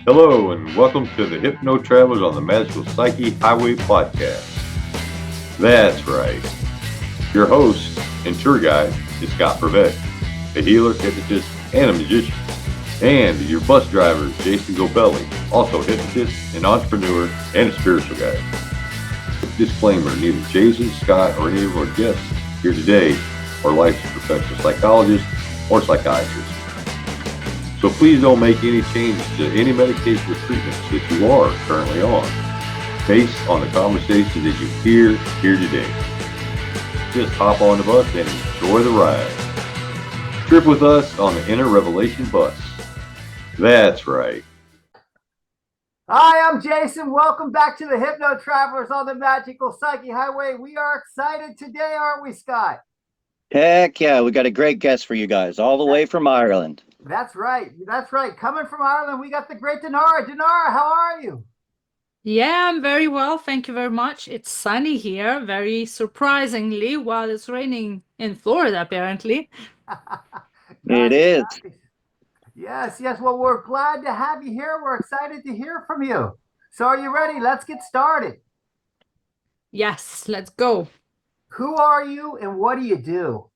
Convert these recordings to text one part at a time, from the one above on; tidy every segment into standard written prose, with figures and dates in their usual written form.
Hello, and welcome to the Hypno Travelers on the Magical Psyche Highway podcast. That's right. Your host and tour guide is Scott Prevett, a healer, hypnotist, and a magician. And your bus driver is Jason Gobelli, also a hypnotist, an entrepreneur, and a spiritual guide. Disclaimer, neither Jason, Scott, or any of our guests here today are licensed professional psychologists or psychiatrists. So please don't make any changes to any medication or treatments that you are currently on based on the conversation that you hear here today. Just hop on the bus and enjoy the ride. Trip with us on the Inner Revelation bus. That's right. Hi, I'm Jason. Welcome back to the Hypno Travelers on the Magical Psyche Highway. We are excited today, aren't we, Scott? Heck yeah, we got a great guest for you guys, all the way from Ireland. That's right. That's right. Coming from Ireland, we got the great Dinara. Dinara, how are you? Yeah, I'm very well. Thank you very much. It's sunny here, very surprisingly, while it's raining in Florida, apparently. It is. Nice. Yes. Well, we're glad to have you here. We're excited to hear from you. So are you ready? Let's get started. Yes, let's go. Who are you and what do you do?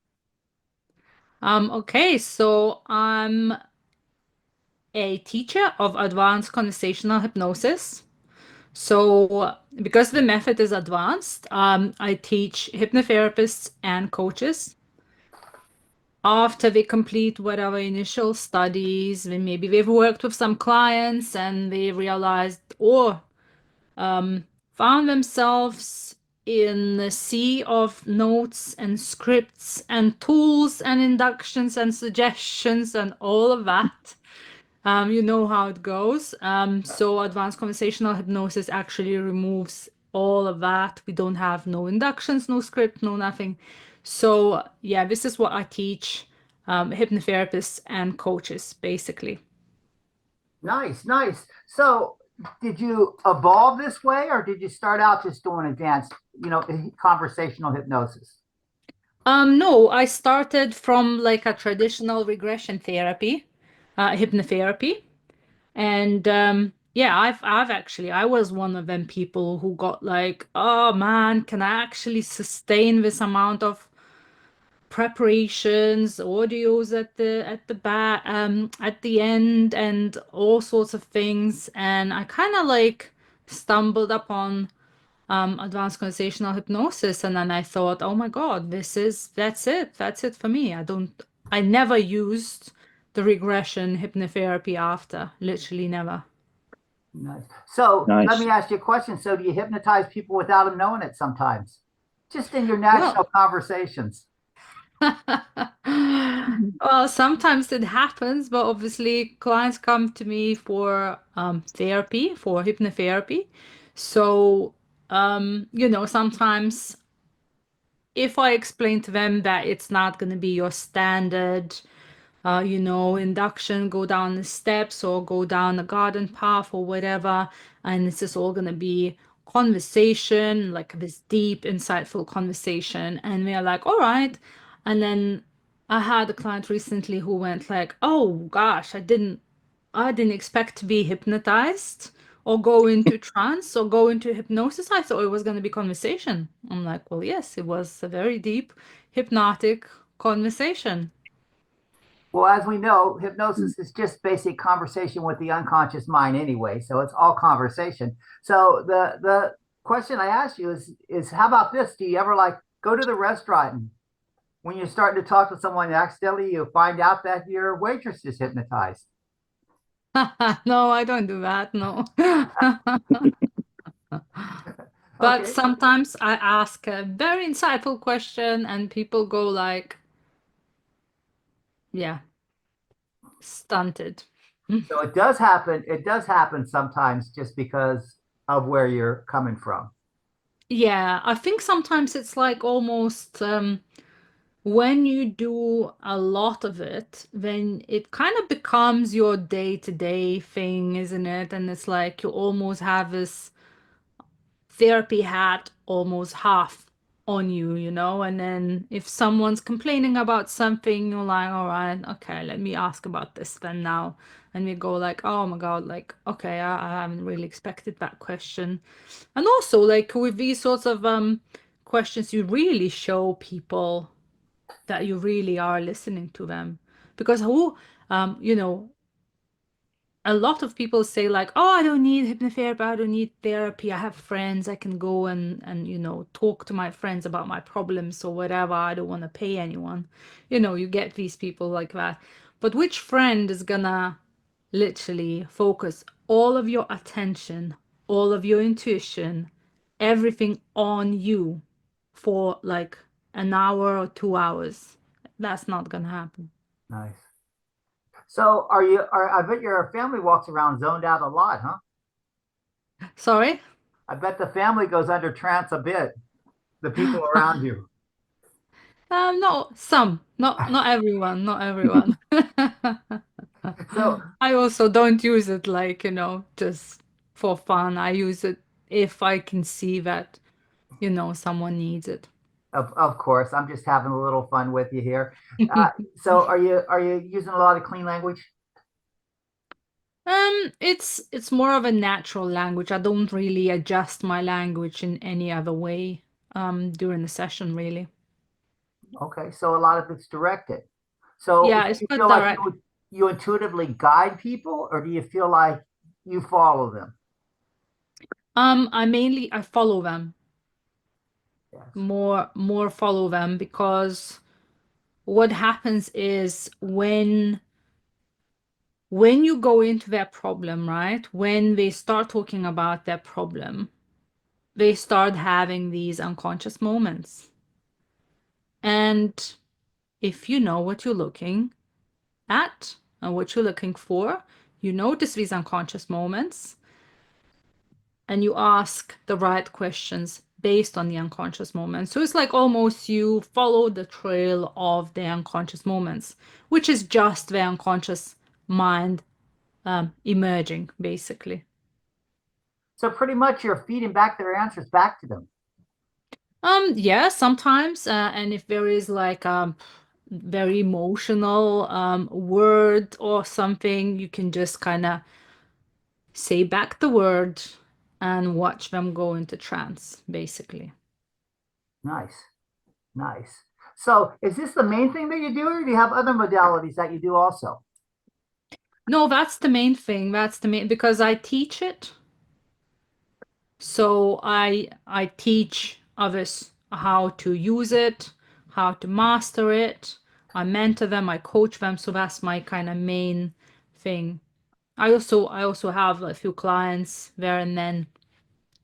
Okay, so I'm a teacher of advanced conversational hypnosis. So because the method is advanced, I teach hypnotherapists and coaches. After they complete whatever initial studies, then maybe they've worked with some clients and they realized or found themselves in a sea of notes and scripts and tools and inductions and suggestions and all of that. You know how it goes. So advanced conversational hypnosis actually removes all of that. We don't have no inductions, no script, no nothing. So yeah, this is what I teach hypnotherapists and coaches, basically. Nice. So did you evolve this way or did you start out just doing advanced, conversational hypnosis? No, I started from like a traditional regression therapy, hypnotherapy. And yeah, I've actually I was one of them people who got like, oh man, can I actually sustain this amount of preparations, audios at the back, at the end, and all sorts of things. And I kind of like stumbled upon advanced conversational hypnosis, and then I thought, oh my God, that's it for me. I never used the regression hypnotherapy after, literally never. Nice. So let me Nice. ask you a question. So do you hypnotize people without them knowing it sometimes? Just in your Well, national conversations. well, sometimes it happens, but obviously clients come to me for therapy, for hypnotherapy. So, sometimes if I explain to them that it's not going to be your standard, induction, go down the steps or go down the garden path or whatever, and this is all going to be conversation, like this deep, insightful conversation. And they're like, all right. And then I had a client recently who went like, oh gosh, I didn't expect to be hypnotized or go into trance or go into hypnosis. I thought it was going to be conversation. I'm like, well, yes, it was a very deep, hypnotic conversation. Well, as we know, hypnosis is just basic conversation with the unconscious mind anyway. So it's all conversation. So the question I ask you is how about this? Do you ever like go to the restaurant and when you're starting to talk to someone accidentally, you find out that your waitress is hypnotized? No, I don't do that. No. But Okay. sometimes I ask a very insightful question and people go like, yeah, stunted. So it does happen. It does happen sometimes just because of where you're coming from. Yeah, I think sometimes it's like almost when you do a lot of it, then it kind of becomes your day-to-day thing, isn't it? And it's like you almost have this therapy hat almost half. on you, and then if someone's complaining about something, you're like, all right, okay, let me ask about this then now. And we go like, oh my God, like, okay, I haven't really expected that question. And also like with these sorts of questions, you really show people that you really are listening to them. Because a lot of people say like, oh, I don't need hypnotherapy, I don't need therapy, I have friends, I can go and talk to my friends about my problems or whatever, I don't want to pay anyone. You get these people like that. But which friend is gonna literally focus all of your attention, all of your intuition, everything on you for like an hour or 2 hours? That's not gonna happen. Nice. So I bet your family walks around zoned out a lot, huh? Sorry? I bet the family goes under trance a bit, the people around you. No, some, not everyone, not everyone. So, I also don't use it like, just for fun. I use it if I can see that, someone needs it. of course, I'm just having a little fun with you here. So are you using a lot of clean language? It's more of a natural language. I don't really adjust my language in any other way, during the session, really. Okay, so a lot of it's directed. So Yeah, do it's you quite feel like direct. you intuitively guide people, or do you feel like you follow them? I follow them. Yes. More follow them, because what happens is when you go into their problem, right? When they start talking about their problem, they start having these unconscious moments. And if you know what you're looking at and what you're looking for, you notice these unconscious moments and you ask the right questions based on the unconscious moments. So it's like almost you follow the trail of the unconscious moments, which is just the unconscious mind emerging, basically. So pretty much you're feeding back their answers back to them. Yeah, sometimes, and if there is like a very emotional word or something, you can just kind of say back the word and watch them go into trance, basically. Nice, nice. So is this the main thing that you do, or do you have other modalities that you do also? No, that's the main thing. That's the main, because I teach it. So I teach others how to use it, how to master it. I mentor them, I coach them, so that's my kind of main thing. I also have a few clients there and then,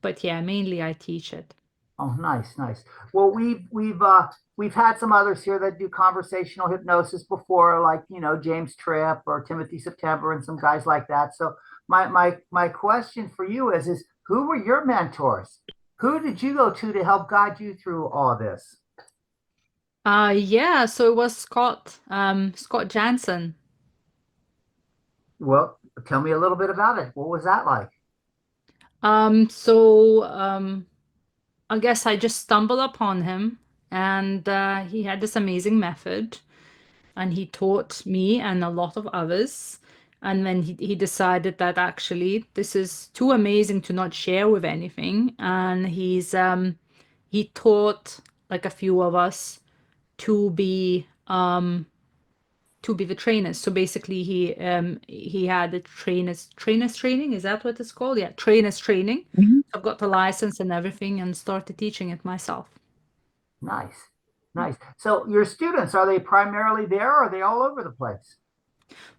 but yeah, mainly I teach it. Oh, nice, nice. Well, we've had some others here that do conversational hypnosis before, like James Tripp or Timothy September and some guys like that. So my question for you is who were your mentors? Who did you go to help guide you through all this? Yeah, so it was Scott Jansen. Well, tell me a little bit about it. What was that like? So I guess I just stumbled upon him, and he had this amazing method, and he taught me and a lot of others. And then he decided that actually this is too amazing to not share with anything. And he taught like a few of us to be the trainers. So basically he had a trainers training. Is that what it's called? Yeah, trainers training. Mhm. So I've got the license and everything and started teaching it myself. Nice, nice. So your students, are they primarily there or are they all over the place?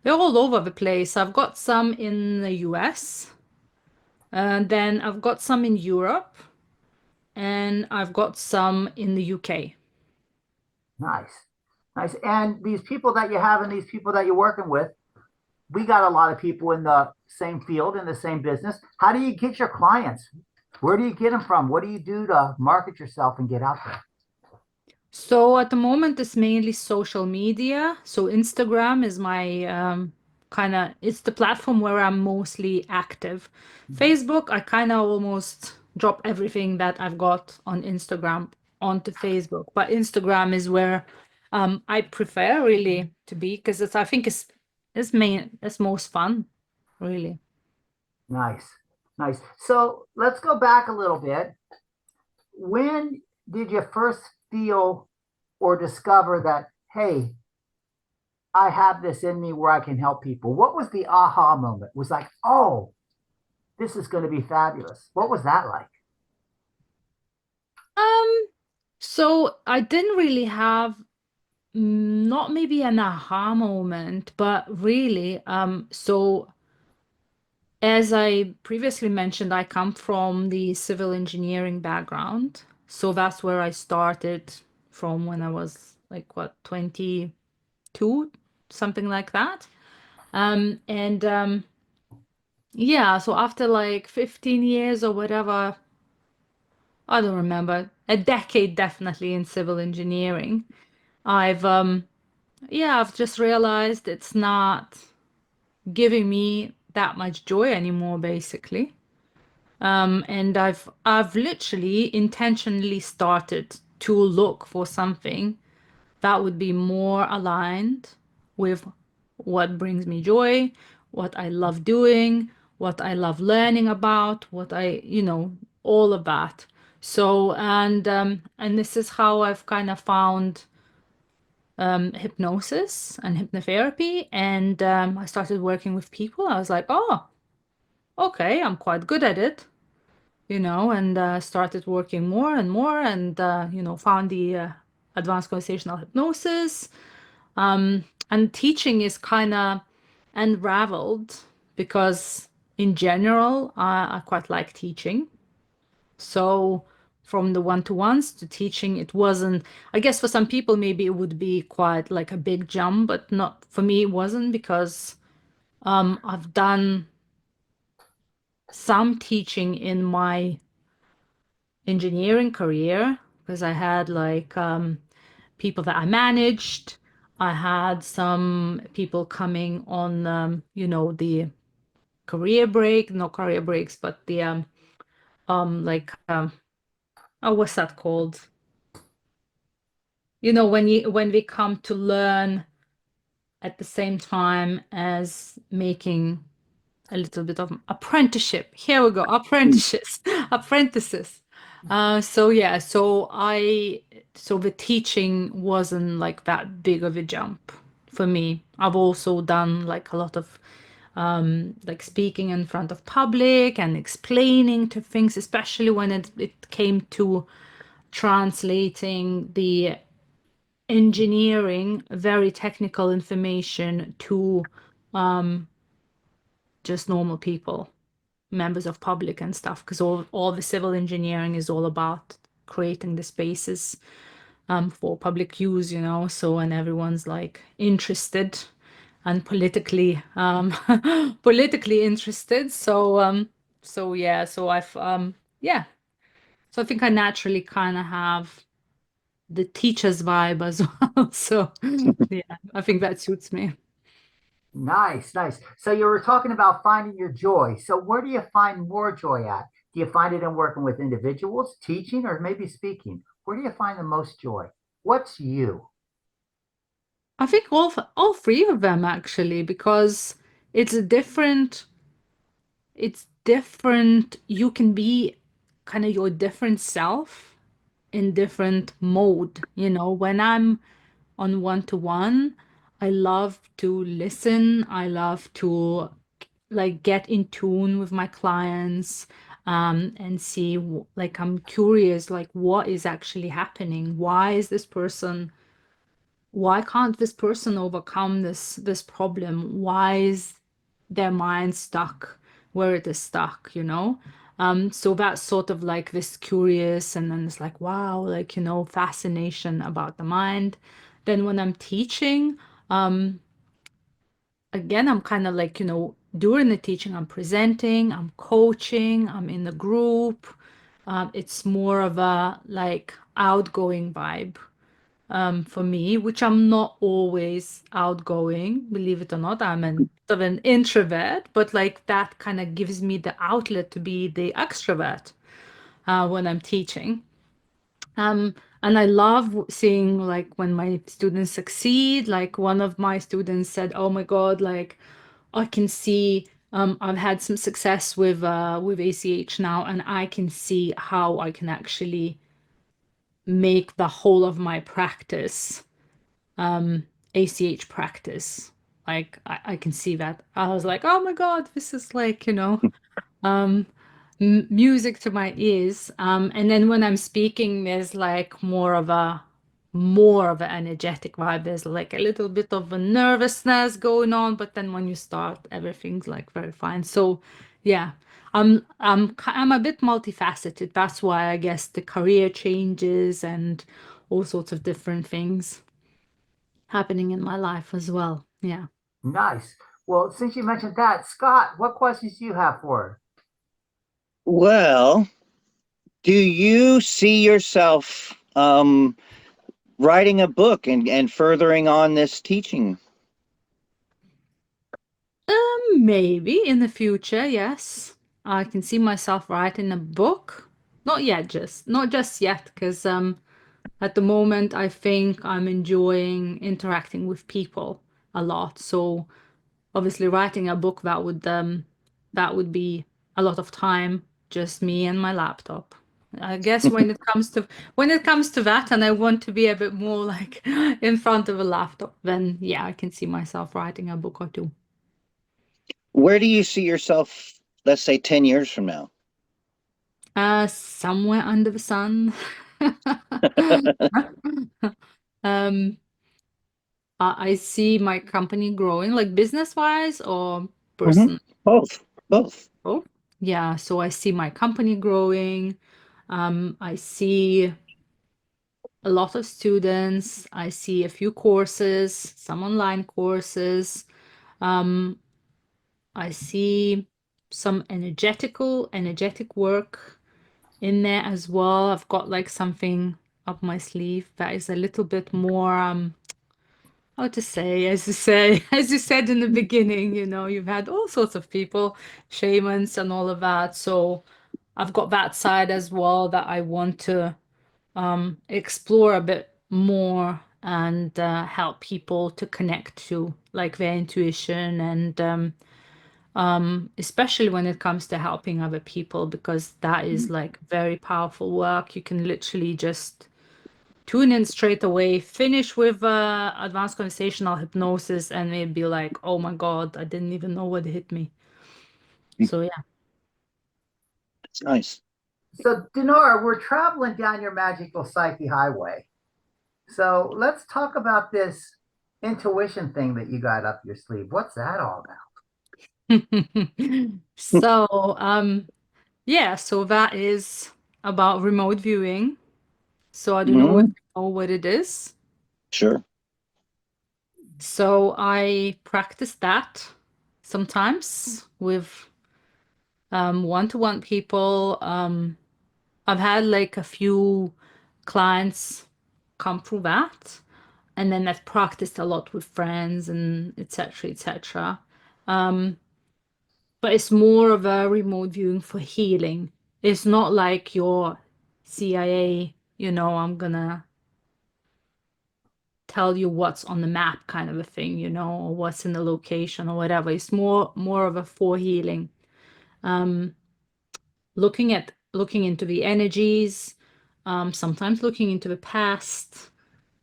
They're all over the place. I've got some in the US, and then I've got some in Europe, and I've got some in the UK. Nice, nice. And these people that you have and these people that you're working with, we got a lot of people in the same field, in the same business. How do you get your clients? Where do you get them from? What do you do to market yourself and get out there? So at the moment, it's mainly social media. So Instagram is my it's the platform where I'm mostly active. Facebook, I kind of almost drop everything that I've got on Instagram onto Facebook, but Instagram is where I prefer really to be, because I think it's most fun, really. Nice, nice. So let's go back a little bit. When did you first feel or discover that, hey, I have this in me where I can help people? What was the aha moment? It was like, oh, this is going to be fabulous. What was that like? So I didn't really have not maybe an aha moment, but really, so as I previously mentioned, I come from the civil engineering background. So that's where I started from when I was like, what, 22, something like that. And yeah, so after like 15 years or whatever, I don't remember, a decade definitely in civil engineering, I've yeah, I've just realized it's not giving me that much joy anymore, basically. And I've literally intentionally started to look for something that would be more aligned with what brings me joy, what I love doing, what I love learning about, what all of that. So, and this is how I've kind of found hypnosis and hypnotherapy. And I started working with people. I was like, oh, okay, I'm quite good at it, and started working more and more, and found the advanced conversational hypnosis. And teaching is kind of unraveled because in general, I quite like teaching. So from the one-to-ones to teaching, it wasn't, I guess for some people, maybe it would be quite like a big jump, but not for me, it wasn't, because I've done some teaching in my engineering career, because I had like people that I managed. I had some people coming on, the career break, no career breaks, but the like oh, what's that called? When we come to learn at the same time as making a little bit of apprenticeship. Here we go, apprentices, apprentices. So yeah, so the teaching wasn't like that big of a jump for me. I've also done like a lot of like speaking in front of public and explaining to things, especially when it came to translating the engineering, very technical information to just normal people, members of public and stuff, because all the civil engineering is all about creating the spaces for public use, so when everyone's like interested and politically politically interested. So yeah, so I've yeah, so I think I naturally kind of have the teacher's vibe as well. So yeah, I think that suits me. Nice, nice. So you were talking about finding your joy. So where do you find more joy at? Do you find it in working with individuals, teaching, or maybe speaking? Where do you find the most joy? What's you? I think all three of them actually, because it's a different it's different. You can be kind of your different self in different mode. When I'm on one-to-one, I love to listen. I love to like get in tune with my clients, and see, like, I'm curious, like, what is actually happening? Why can't this person overcome this problem? Why is their mind stuck where it is stuck? So that's sort of like this curious, and then it's like, wow, like, fascination about the mind. Then when I'm teaching, again, I'm kind of like, during the teaching, I'm presenting, I'm coaching, I'm in the group. It's more of a like outgoing vibe for me, which I'm not always outgoing, believe it or not. I'm sort of an introvert, but like that kind of gives me the outlet to be the extrovert when I'm teaching. And I love seeing like when my students succeed. Like one of my students said, "Oh my God, like I can see I've had some success with ACH now, and I can see how I can actually make the whole of my practice ACH practice. Like I can see that." I was like, "Oh my God, this is like, um music to my ears." And then when I'm speaking, there's like more of an energetic vibe. There's like a little bit of a nervousness going on, but then when you start, everything's like very fine. So yeah, I'm a bit multifaceted. That's why I guess the career changes and all sorts of different things happening in my life as well. Yeah. Nice. Well, since you mentioned that, Scott, what questions do you have for her? Well, do you see yourself writing a book and furthering on this teaching? Maybe in the future, yes. I can see myself writing a book. Not just yet, because at the moment I think I'm enjoying interacting with people a lot. So obviously writing a book that would be a lot of time, just me and my laptop. I guess when it comes to that, and I want to be a bit more like in front of a laptop, then yeah, I can see myself writing a book or two. Where do you see yourself, let's say, 10 years from now? Somewhere under the sun. Um, I see my company growing, like business-wise or Mhm. person. Both, both. Oh, yeah. So I see my company growing. I see a lot of students. I see a few courses, some online courses. Um, I see some energetic work in there as well. I've got like something up my sleeve that is a little bit more how to say, as you say, as you said in the beginning, you've had all sorts of people, shamans and all of that. So I've got that side as well that I want to explore a bit more and help people to connect to like their intuition and especially when it comes to helping other people, because that is like very powerful work. You can literally just tune in straight away, finish with advanced conversational hypnosis, and it'd be like, oh my God, I didn't even know what hit me. So yeah. It's nice. So, Dinara, we're traveling down your magical psyche highway. So, let's talk about this intuition thing that you got up your sleeve. What's that all So yeah, so that is about remote viewing. So I don't know if Mhm. you know what it is. Sure. So I practice that sometimes with one-to-one people. I've had like a few clients come through that, and then I've practiced a lot with friends and etc. etc. Um, but it's more of a remote viewing for healing. It's not like your CIA, I'm gonna tell you what's on the map kind of a thing, or what's in the location or whatever. It's more of a for healing. Um, looking into the energies, sometimes looking into the past.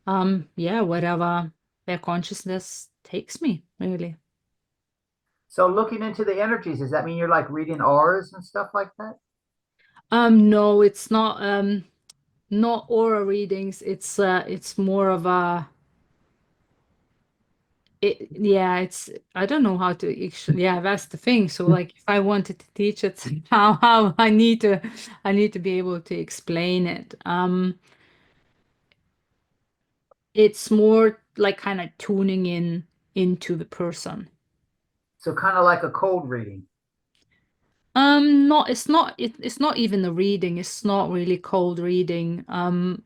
Yeah, wherever their consciousness takes me, really. So, looking into the energies, does that mean you're like reading auras and stuff like that? No, it's not aura readings. It's more of a yeah, it's I don't know how to actually, yeah, that's the thing. So like if I wanted to teach it how I need to be able to explain it. It's more like kind of tuning in into the person. So, kind of like a cold reading. Not it's not even a reading. It's not really cold reading.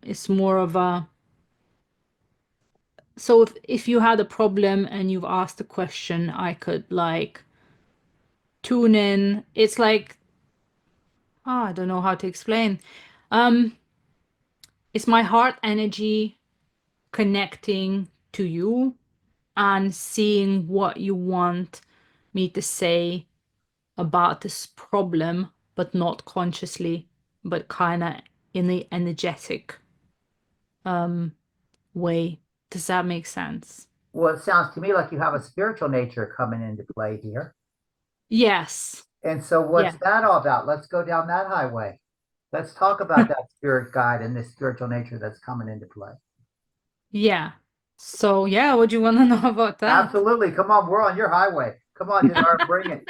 It's more of a so if you had a problem and you've asked a question, I could like tune in. It's like I don't know how to explain. Um, it's my heart energy connecting to you and seeing what you want me to say about this problem, but not consciously, but kind of in the energetic way. Does that make sense? Well, it sounds to me like you have a spiritual nature coming into play here. Yes. And so Yeah. what's that all about? Let's go down that highway. Let's talk about that spirit guide and this spiritual nature that's coming into play. Yeah. So yeah, what do you want to know about that? Absolutely. Come on, we're on your highway. Come on, Dinara, bring it.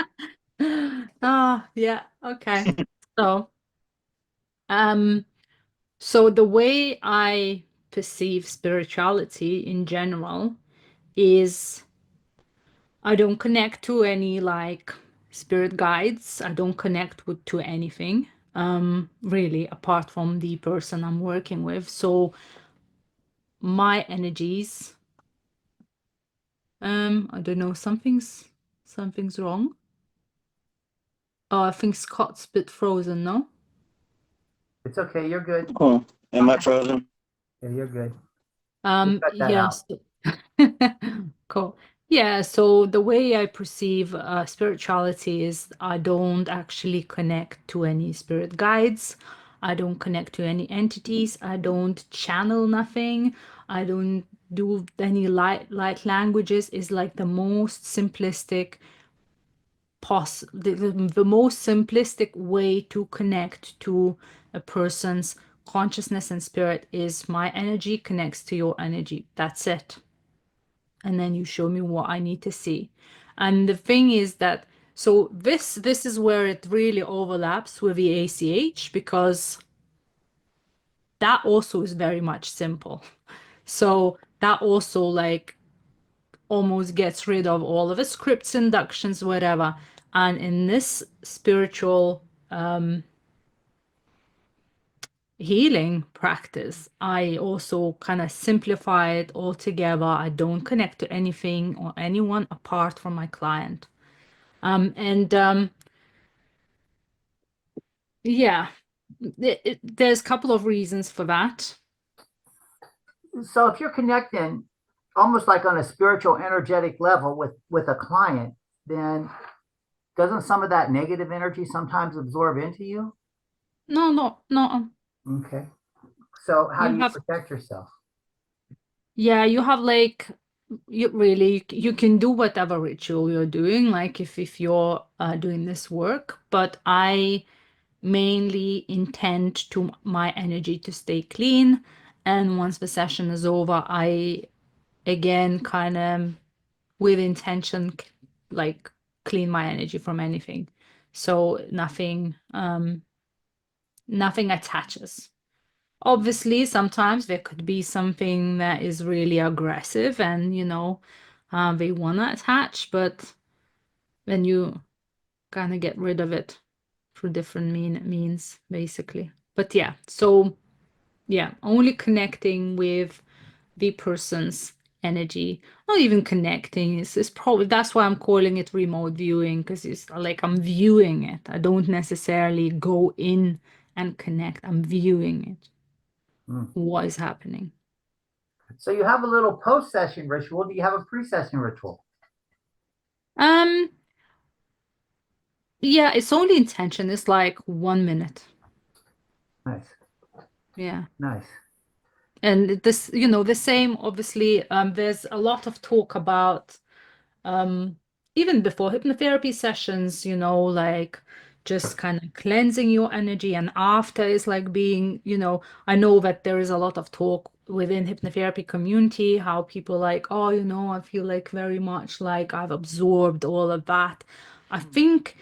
Yeah, okay. So, so the way I perceive spirituality in general is I don't connect to any like spirit guides. I don't connect with to anything, really, apart from the person I'm working with. So my energies, I don't know, something's wrong. Oh, I think Scott's a bit frozen, no? It's okay. You're good. Oh, am I frozen? Yeah, you're good. We'll cut that out. Yes. Cool. Yeah, so the way I perceive spirituality is I don't actually connect to any spirit guides. I don't connect to any entities. I don't channel nothing. I don't do any light languages. Is like the most simplistic the most simplistic way to connect to a person's consciousness and spirit is my energy connects to your energy. That's it. And then you show me what I need to see. And the thing is that so this is where it really overlaps with the ACH, because that also is very much simple. So that also like almost gets rid of all of the scripts, inductions, whatever. And in this spiritual healing practice, I also kind of simplify it all together. I don't connect to anything or anyone apart from my client. Yeah, there's a couple of reasons for that. So if you're connecting almost like on a spiritual energetic level with a client, then doesn't some of that negative energy sometimes absorb into you? No. Okay. So how do You you have, protect yourself? yeah, you have like you can do whatever ritual you're doing, like if you're doing this work, but I mainly intend to my energy to stay clean. And once the session is over, I again kind of with intention like clean my energy from anything. So nothing attaches. Obviously, sometimes there could be something that is really aggressive and they want to attach, but then you kind of get rid of it through different means, basically. But yeah, so yeah, only connecting with the person's energy, not even connecting. It's probably that's why I'm calling it remote viewing, because it's like I'm viewing it. I don't necessarily go in and connect. I'm viewing it. What is happening? So you have a little post-session ritual. Do you have a pre-session ritual? Um, yeah, it's only intention. It's like 1 minute. Nice, Yeah. nice. And this, the same, obviously, there's a lot of talk about even before hypnotherapy sessions, like just kind of cleansing your energy, and after is like being, I know that there is a lot of talk within hypnotherapy community, how people like, oh, I feel like very much like I've absorbed all of that. I think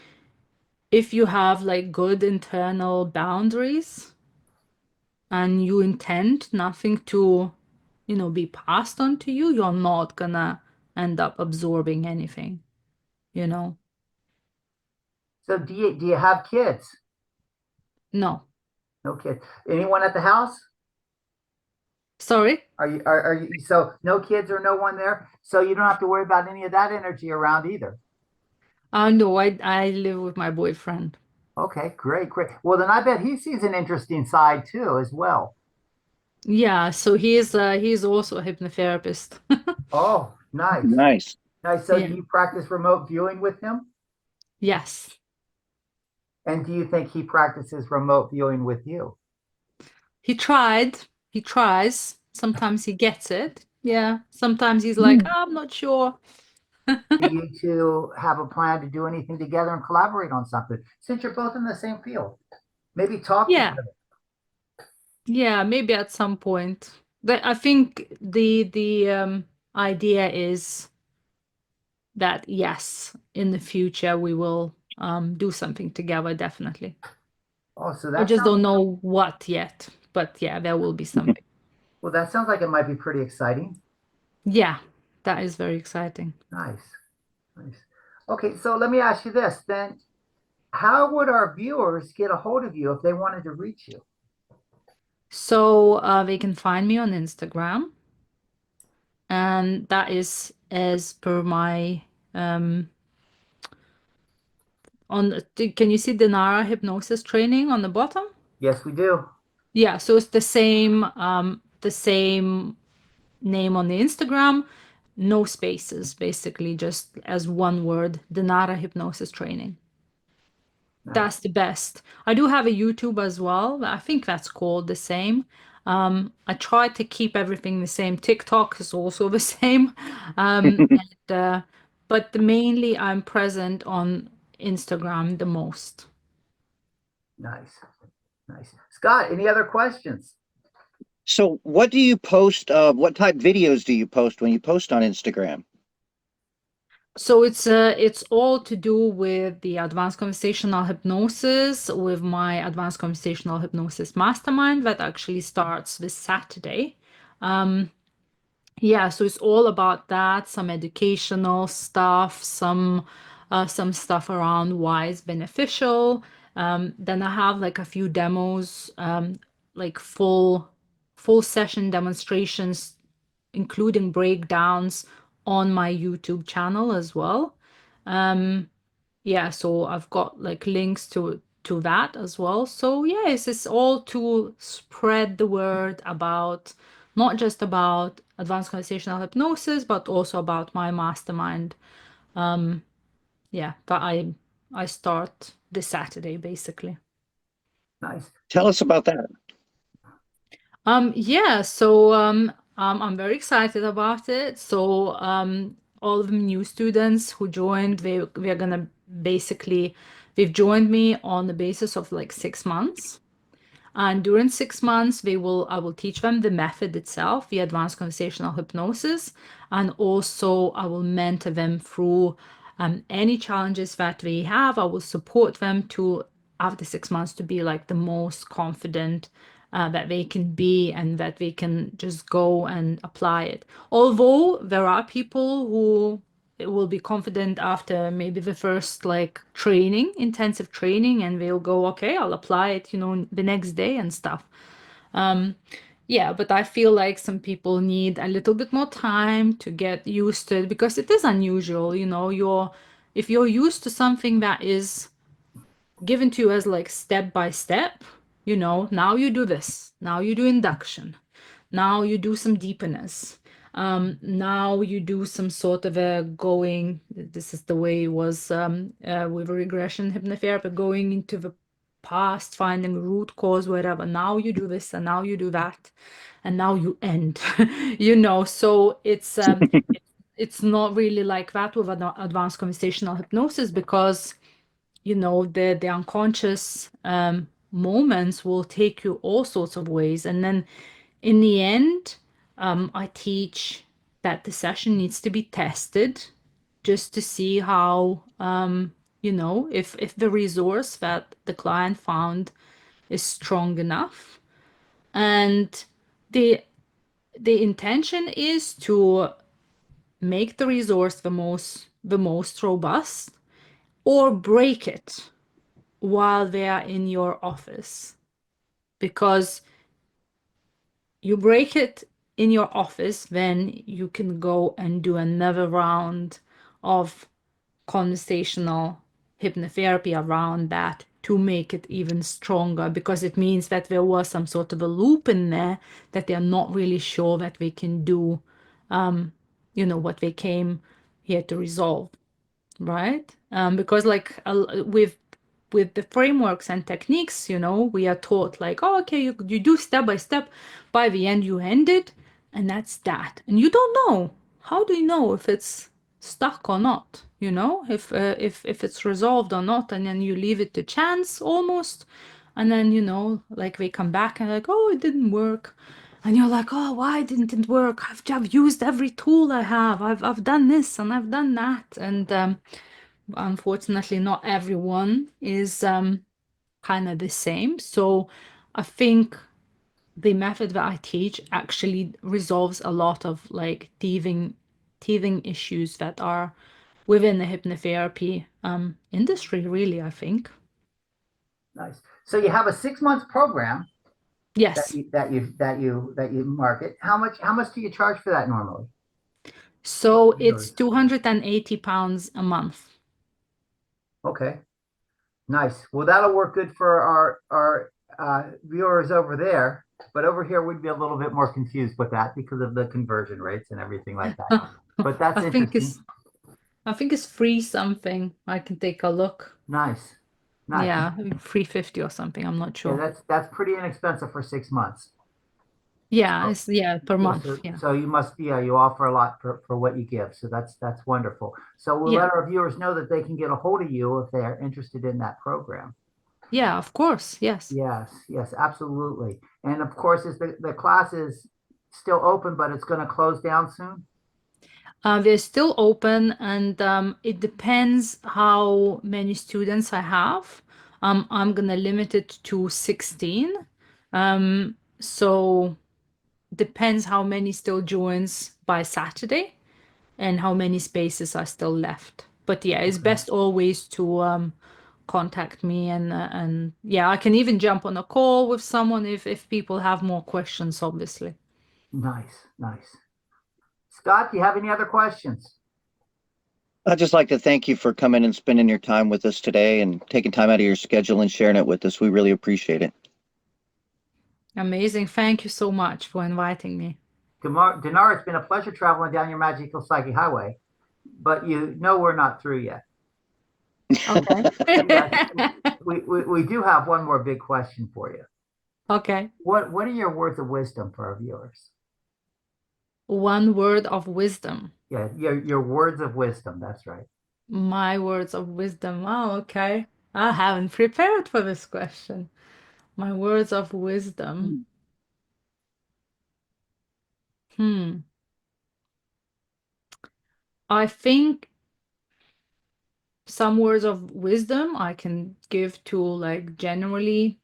if you have like good internal boundaries and you intend nothing to, be passed on to you, you're not gonna end up absorbing anything, you know? So do you have kids? No. No kids. Anyone at the house? Sorry? Are you so no kids or no one there? So you don't have to worry about any of that energy around either. No, I live with my boyfriend. Okay, great, great. Well, then I bet he sees an interesting side too, as well. Yeah, so he's also a hypnotherapist. Oh, nice. Nice. Nice. So Yeah. do you practice remote viewing with him? Yes. And do you think he practices remote viewing with you? He tried. He tries. Sometimes he gets it. Yeah. Sometimes he's like, "Oh, I'm not sure." Do you two have a plan to do anything together and collaborate on something? Since you're both in the same field, maybe talk Yeah. together. Yeah, maybe at some point. I think the idea is that yes, in the future we will do something together, definitely. Oh, so I that just sounds don't know what yet, but yeah, there will be something. well, that sounds like it might be pretty exciting. Yeah, that is very exciting. Nice. Nice. Okay, so let me ask you this then. How would our viewers get a hold of you if they wanted to reach you? So they can find me on Instagram, and that is as per my can you see Dinara hypnosis training on the bottom? Yes, we do. Yeah, so it's the same name on the Instagram, no spaces, basically just as one word, Dinara hypnosis training. Nice. That's the best. I do have a YouTube as well, but I think that's called the same. I try to keep everything the same. TikTok is also the same. But mainly I'm present on Instagram the most. Nice. Nice. Scott, any other questions? So what do you post? What type videos do you post when you post on Instagram? So it's all to do with the advanced conversational hypnosis, with my advanced conversational hypnosis mastermind that actually starts this Saturday. Yeah, so it's all about that, some educational stuff, some stuff around why it's beneficial. Then I have like a few demos, like full session demonstrations, including breakdowns on my YouTube channel as well. Yeah, so I've got like links to that as well. So yes, it's all to spread the word about not just about advanced conversational hypnosis, but also about my mastermind. Yeah, that I start this Saturday basically. Nice. Tell us about that. Yeah, so I'm very excited about it. So all of the new students who joined, we're gonna basically they've joined me on the basis of like 6 months. And during 6 months, I will teach them the method itself, the advanced conversational hypnosis, and also I will mentor them through any challenges that they have. I will support them to, after 6 months, to be like the most confident that they can be and that they can just go and apply it. Although there are people who will be confident after maybe the first like training, intensive training, and they'll go, okay, I'll apply it, the next day and stuff. Yeah, but I feel like some people need a little bit more time to get used to it because it is unusual, if you're used to something that is given to you as like step by step, now you do this, now you do induction, now you do some deepness. Now you do some sort of a going, this is the way it was with regression hypnotherapy, going into the past, finding root cause, whatever. Now you do this and now you do that, and now you end. So it's not really like that with advanced conversational hypnosis because the unconscious moments will take you all sorts of ways. And then in the end, I teach that the session needs to be tested just to see how, if the resource that the client found is strong enough. And the the intention is to make the resource the most robust or break it while they are in your office, because you break it in your office, then you can go and do another round of conversational hypnotherapy around that to make it even stronger, because it means that there was some sort of a loop in there that they're not really sure that they can do, what they came here to resolve, right? Because like with the frameworks and techniques, we are taught like, oh, okay, you do step by step. By the end, you end it, and that's that. And you don't know. How do you know if it's stuck or not? If it's resolved or not, and then you leave it to chance almost, and then like they come back and like, oh, it didn't work, and you're like, oh, why didn't it work? I've used every tool I have. I've done this and I've done that, and unfortunately not everyone is kind of the same. So I think the method that I teach actually resolves a lot of like teething issues that are within the hypnotherapy industry, really, I think. Nice. So you have a 6 month program Yes. that you market. How much do you charge for that normally? So it's £280 a month. Okay. Nice. Well, that'll work good for our viewers over there, but over here we'd be a little bit more confused with that because of the conversion rates and everything like that. But that's I think interesting. it's free something. I can take a look. Nice. Nice. Yeah, 350 or something. I'm not Yeah, sure. that's pretty inexpensive for 6 months. Yeah, So, it's per yeah, month. so, Yeah. so you must, you offer a lot for what you give. So that's wonderful. So we'll Yeah. let our viewers know that they can get a hold of you if they're interested in that program. Yeah, of course. Yes. Yes, absolutely. And of course, is the class is still open, but it's going to close down soon? They're still open, and it depends how many students I have. I'm gonna limit it to 16. So depends how many still joins by Saturday and how many spaces are still left. But yeah, it's Okay. best always to contact me, and yeah, I can even jump on a call with someone if people have more questions, obviously. Nice, nice. Scott, do you have any other questions? I'd just like to thank you for coming and spending your time with us today and taking time out of your schedule and sharing it with us. We really appreciate it. Amazing. Thank you so much for inviting me. Dinara, it's been a pleasure traveling down your magical psychic highway, but we're not through yet. Okay. Yes, we do have one more big question for you. Okay. What are your words of wisdom for our viewers? One word of wisdom. Yeah, your words of wisdom. That's right. My words of wisdom. Oh, okay. I haven't prepared for this question. My words of wisdom. Hmm. I think some words of wisdom I can give to like generally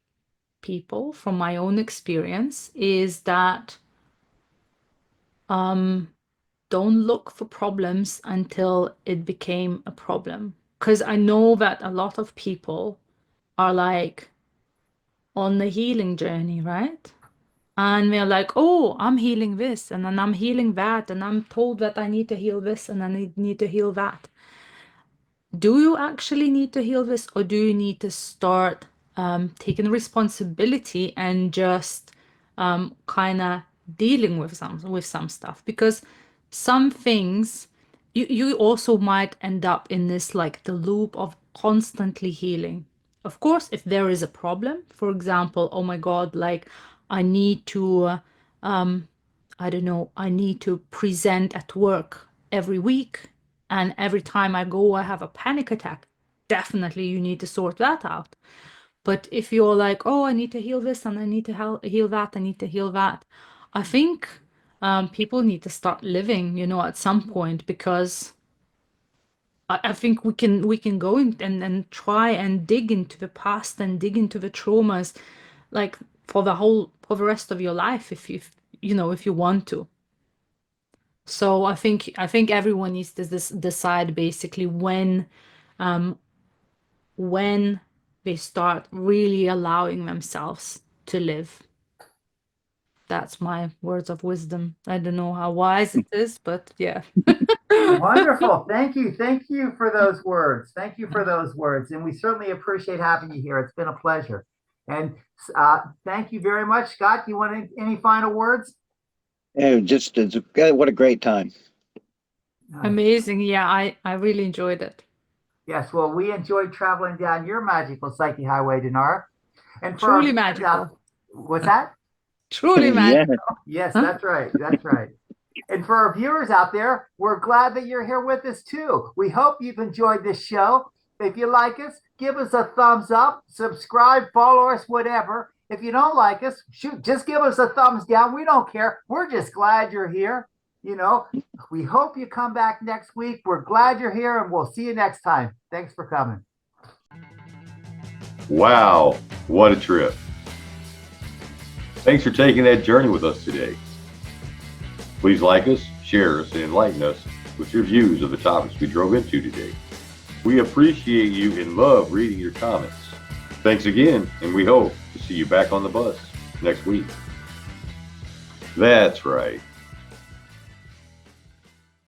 people from my own experience is that don't look for problems until it became a problem. Because I know that a lot of people are like on the healing journey, right? And we're like, oh, I'm healing this, and then I'm healing that, and I'm told that I need to heal this, and I need to heal that. Do you actually need to heal this, or do you need to start taking responsibility and just kind of dealing with some stuff? Because some things you also might end up in this like the loop of constantly healing. Of course, if there is a problem, for example, oh my God, like I need to I don't know, I need to present at work every week, and every time I go, I have a panic attack. Definitely, you need to sort that out. But if you're like, oh, I need to heal this and I need to heal that, I need to heal that, I think people need to start living, at some point, because I think we can go in and try and dig into the past and dig into the traumas, like for the rest of your life, if you want to. So I think everyone needs to decide basically when they start really allowing themselves to live. That's my words of wisdom. I don't know how wise it is, but yeah. Wonderful. Thank you. Thank you for those words. Thank you for those words. And we certainly appreciate having you here. It's been a pleasure. And thank you very much. Scott, do you want any final words? What a great time. Amazing. Yeah, I really enjoyed it. Yes, well, we enjoyed traveling down your magical psyche highway, Dinara. And for Truly magical. What's that? Truly Yeah. magical. Yes, Huh? that's right. That's right. And for our viewers out there, we're glad that you're here with us too. We hope you've enjoyed this show. If you like us, give us a thumbs up, subscribe, follow us, whatever. If you don't like us, shoot, just give us a thumbs down. We don't care. We're just glad you're here. You know, we hope you come back next week. We're glad you're here, and we'll see you next time. Thanks for coming. Wow, what a trip. Thanks for taking that journey with us today. Please like us, share us, and enlighten us with your views of the topics we drove into today. We appreciate you and love reading your comments. Thanks again, and we hope to see you back on the bus next week. That's right.